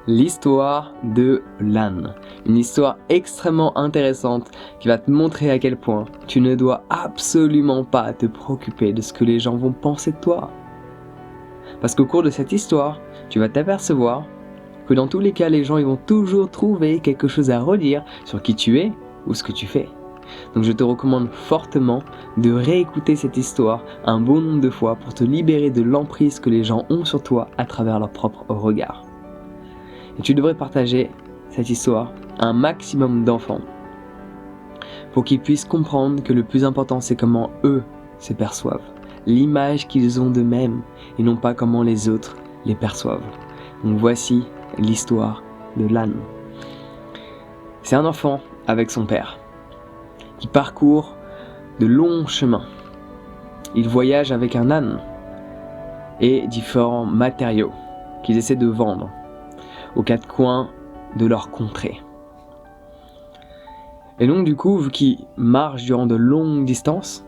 l'histoire de l'âne. Une histoire extrêmement intéressante qui va te montrer à quel point tu ne dois absolument pas te préoccuper de ce que les gens vont penser de toi. Parce qu'au cours de cette histoire, tu vas t'apercevoir que dans tous les cas, les gens ils vont toujours trouver quelque chose à redire sur qui tu es ou ce que tu fais. Donc je te recommande fortement de réécouter cette histoire un bon nombre de fois pour te libérer de l'emprise que les gens ont sur toi à travers leur propre regard. Et tu devrais partager cette histoire à un maximum d'enfants pour qu'ils puissent comprendre que le plus important c'est comment eux se perçoivent, l'image qu'ils ont d'eux-mêmes et non pas comment les autres les perçoivent. Donc voici l'histoire de l'âne. C'est un enfant avec son père qui parcourt de longs chemins. Il voyage avec un âne et différents matériaux qu'ils essaient de vendre aux quatre coins de leur contrée. Et donc du coup, vu qu'ils marchent durant de longues distances,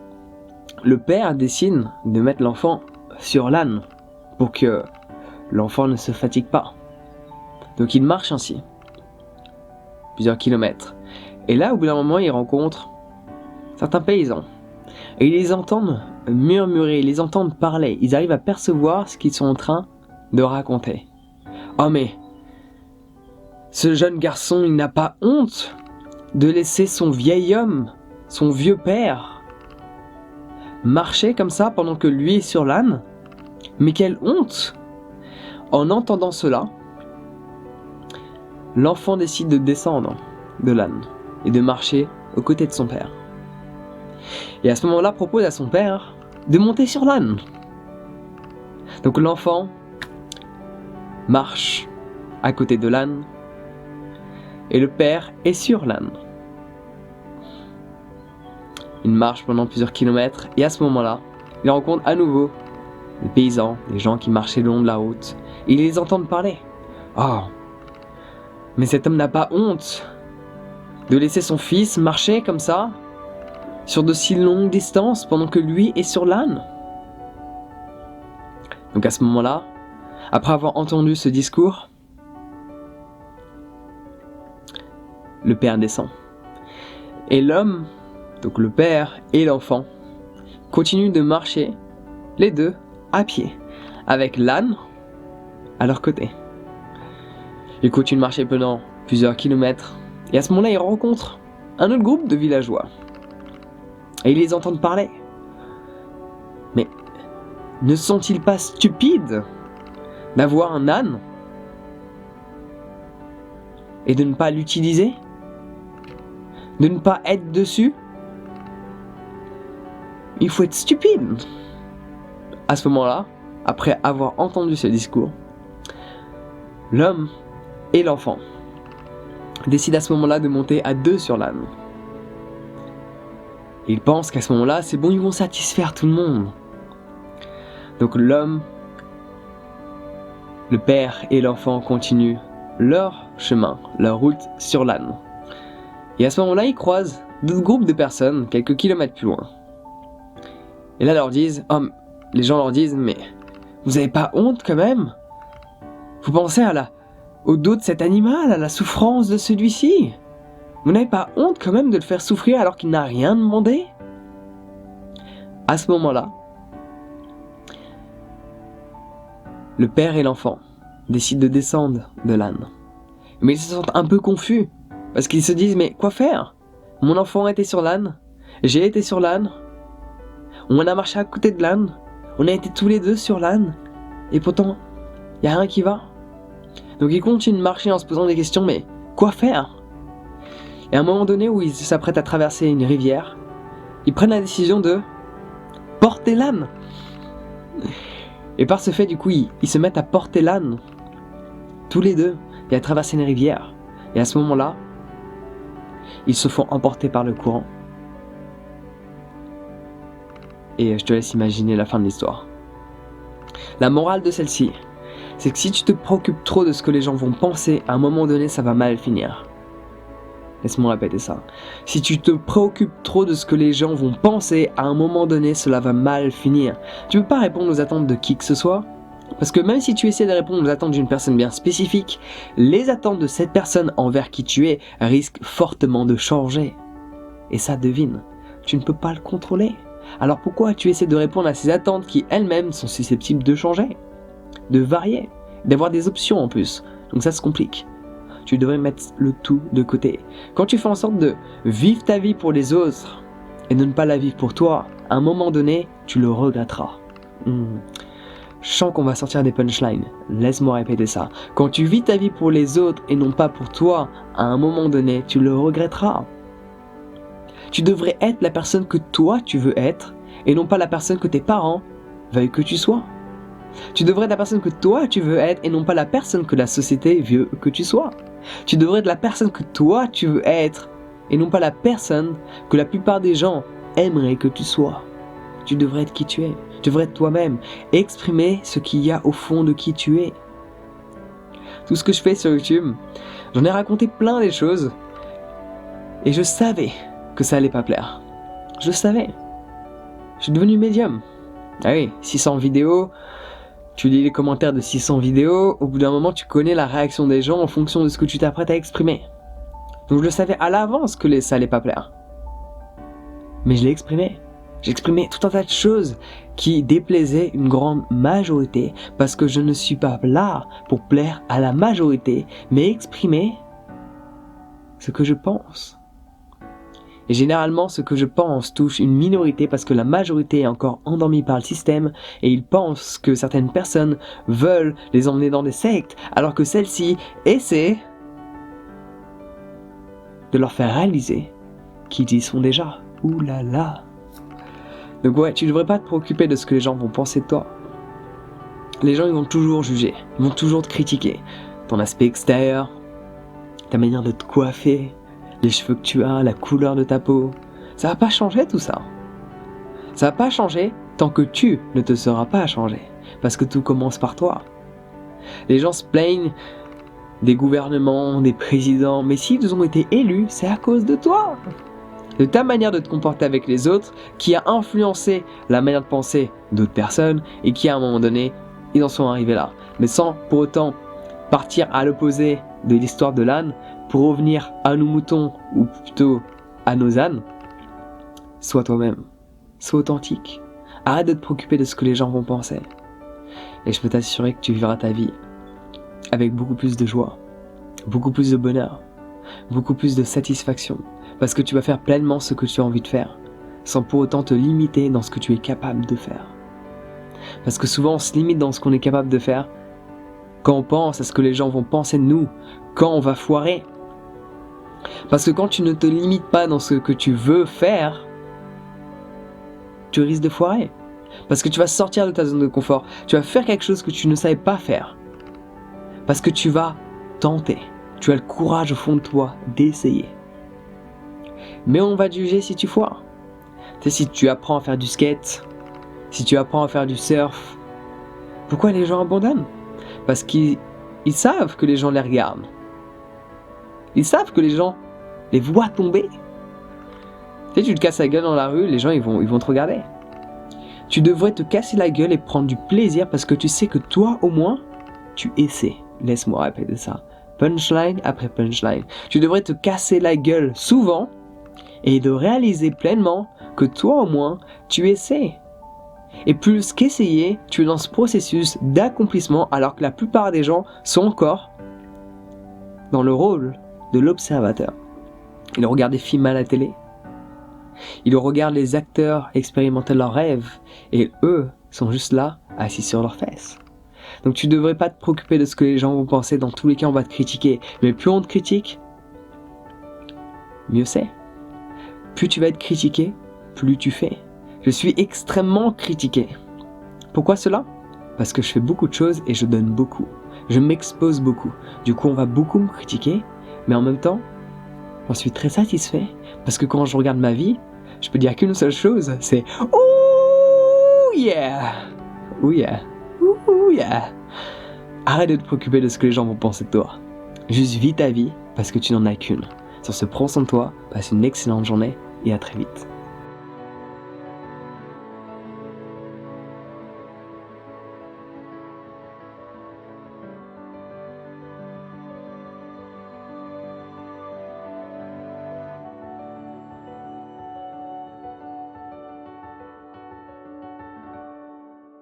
le père décide de mettre l'enfant sur l'âne pour que l'enfant ne se fatigue pas. Donc il marche ainsi, plusieurs kilomètres. Et là, au bout d'un moment, il rencontre certains paysans. Et ils les entendent murmurer, ils les entendent parler. Ils arrivent à percevoir ce qu'ils sont en train de raconter. « Oh mais, ce jeune garçon, il n'a pas honte de laisser son vieil homme, son vieux père, marcher comme ça pendant que lui est sur l'âne. Mais quelle honte !» En entendant cela, l'enfant décide de descendre de l'âne et de marcher aux côtés de son père. Et à ce moment-là, propose à son père de monter sur l'âne. Donc l'enfant marche à côté de l'âne et le père est sur l'âne. Il marche pendant plusieurs kilomètres et à ce moment-là, il rencontre à nouveau les paysans, les gens qui marchaient le long de la route. Et ils les entendent parler. « Oh, mais cet homme n'a pas honte de laisser son fils marcher comme ça sur de si longues distances pendant que lui est sur l'âne. » Donc à ce moment-là, après avoir entendu ce discours, le père descend. Et l'homme, donc le père et l'enfant, continuent de marcher, les deux, à pied, avec l'âne à leur côté. Ils continuent de marcher pendant plusieurs kilomètres, et à ce moment-là, ils rencontrent un autre groupe de villageois. Et ils les entendent parler. Mais ne sont-ils pas stupides d'avoir un âne et de ne pas l'utiliser? De ne pas être dessus? Il faut être stupide. À ce moment-là, après avoir entendu ce discours, l'homme et l'enfant décident à ce moment-là de monter à deux sur l'âne. Ils pensent qu'à ce moment-là, c'est bon, ils vont satisfaire tout le monde. Donc l'homme, le père et l'enfant continuent leur chemin, leur route sur l'âne. Et à ce moment-là, ils croisent d'autres groupes de personnes quelques kilomètres plus loin. Et là, les gens leur disent « Mais vous avez pas honte quand même? Vous pensez au dos de cet animal, à la souffrance de celui-ci? Vous n'avez pas honte quand même de le faire souffrir alors qu'il n'a rien demandé ?» À ce moment-là, le père et l'enfant décident de descendre de l'âne. Mais ils se sentent un peu confus, parce qu'ils se disent « Mais quoi faire? Mon enfant était sur l'âne, j'ai été sur l'âne, on a marché à côté de l'âne, on a été tous les deux sur l'âne, et pourtant, il n'y a rien qui va. » Donc ils continuent de marcher en se posant des questions, mais quoi faire? Et à un moment donné où ils s'apprêtent à traverser une rivière, ils prennent la décision de porter l'âne. Et par ce fait, du coup, ils se mettent à porter l'âne, tous les deux, et à traverser une rivière. Et à ce moment-là, ils se font emporter par le courant. Et je te laisse imaginer la fin de l'histoire. La morale de celle-ci, c'est que si tu te préoccupes trop de ce que les gens vont penser, à un moment donné, ça va mal finir. Laisse-moi répéter ça. Si tu te préoccupes trop de ce que les gens vont penser, à un moment donné, cela va mal finir. Tu peux pas répondre aux attentes de qui que ce soit, Parce que même si tu essaies de répondre aux attentes d'une personne bien spécifique, les attentes de cette personne envers qui tu es risquent fortement de changer. Et ça, devine, tu ne peux pas le contrôler. Alors pourquoi tu essaies de répondre à ces attentes qui elles-mêmes sont susceptibles de changer, de varier, d'avoir des options en plus. Donc ça se complique. Tu devrais mettre le tout de côté. Quand tu fais en sorte de vivre ta vie pour les autres et de ne pas la vivre pour toi, à un moment donné, tu le regretteras. Je sens qu'on va sortir des punchlines. Laisse-moi répéter ça. Quand tu vis ta vie pour les autres et non pas pour toi, à un moment donné, tu le regretteras. Tu devrais être la personne que toi tu veux être et non pas la personne que tes parents veulent que tu sois. Tu devrais être la personne que toi tu veux être et non pas la personne que la société veut que tu sois. Tu devrais être la personne que toi tu veux être et non pas la personne que la plupart des gens aimeraient que tu sois. Tu devrais être qui tu es. Tu devrais être toi-même. Exprimer ce qu'il y a au fond de qui tu es. Tout ce que je fais sur YouTube, j'en ai raconté plein des choses et je savais que ça allait pas plaire. Je savais. Je suis devenu médium. Ah oui, 600 vidéos, tu lis les commentaires de 600 vidéos, au bout d'un moment tu connais la réaction des gens en fonction de ce que tu t'apprêtes à exprimer. Donc je le savais à l'avance que ça allait pas plaire. Mais je l'ai exprimé. J'ai exprimé tout un tas de choses qui déplaisaient une grande majorité parce que je ne suis pas là pour plaire à la majorité, mais exprimer ce que je pense. Et généralement, ce que je pense touche une minorité parce que la majorité est encore endormie par le système et ils pensent que certaines personnes veulent les emmener dans des sectes alors que celles-ci essaient de leur faire réaliser qu'ils y sont déjà. Ouh là là. Donc ouais, tu devrais pas te préoccuper de ce que les gens vont penser de toi. Les gens, ils vont toujours juger, ils vont toujours te critiquer. Ton aspect extérieur, ta manière de te coiffer, les cheveux que tu as, la couleur de ta peau. Ça va pas changer tout ça. Ça va pas changer tant que tu ne te seras pas changé. Parce que tout commence par toi. Les gens se plaignent des gouvernements, des présidents, mais s'ils ont été élus, c'est à cause de toi. De ta manière de te comporter avec les autres, qui a influencé la manière de penser d'autres personnes, et qui à un moment donné, ils en sont arrivés là. Mais sans pour autant partir à l'opposé de l'histoire de l'âne, pour revenir à nos moutons, ou plutôt à nos ânes, sois toi-même, sois authentique. Arrête de te préoccuper de ce que les gens vont penser. Et je peux t'assurer que tu vivras ta vie avec beaucoup plus de joie, beaucoup plus de bonheur, beaucoup plus de satisfaction, parce que tu vas faire pleinement ce que tu as envie de faire, sans pour autant te limiter dans ce que tu es capable de faire. Parce que souvent on se limite dans ce qu'on est capable de faire, quand on pense à ce que les gens vont penser de nous, quand on va foirer. Parce que quand tu ne te limites pas dans ce que tu veux faire, tu risques de foirer. Parce que tu vas sortir de ta zone de confort, tu vas faire quelque chose que tu ne savais pas faire. Parce que tu vas tenter, tu as le courage au fond de toi d'essayer. Mais on va te juger si tu foires. Tu sais, si tu apprends à faire du skate, si tu apprends à faire du surf, pourquoi les gens abandonnent? Parce qu'ils savent que les gens les regardent. Ils savent que les gens les voient tomber. Tu sais, tu te casses la gueule dans la rue, les gens ils vont te regarder. Tu devrais te casser la gueule et prendre du plaisir parce que tu sais que toi au moins, tu essaies. Laisse-moi répéter ça. Punchline après punchline. Tu devrais te casser la gueule souvent et de réaliser pleinement que toi au moins, tu essaies. Et plus qu'essayer, tu es dans ce processus d'accomplissement alors que la plupart des gens sont encore dans le rôle de l'observateur. Ils regardent des films à la télé. Ils regardent les acteurs expérimenter leurs rêves et eux sont juste là, assis sur leurs fesses. Donc tu devrais pas te préoccuper de ce que les gens vont penser, dans tous les cas on va te critiquer. Mais plus on te critique, mieux c'est. Plus tu vas être critiqué, plus tu fais. Je suis extrêmement critiqué. Pourquoi cela? Parce que je fais beaucoup de choses et je donne beaucoup. Je m'expose beaucoup. Du coup on va beaucoup me critiquer, mais en même temps, j'en suis très satisfait. Parce que quand je regarde ma vie, je peux dire qu'une seule chose, c'est « Oh yeah! Oh yeah! Oh yeah! » Arrête de te préoccuper de ce que les gens vont penser de toi. Juste vis ta vie parce que tu n'en as qu'une. Sur ce, prends soin de toi, passe une excellente journée et à très vite.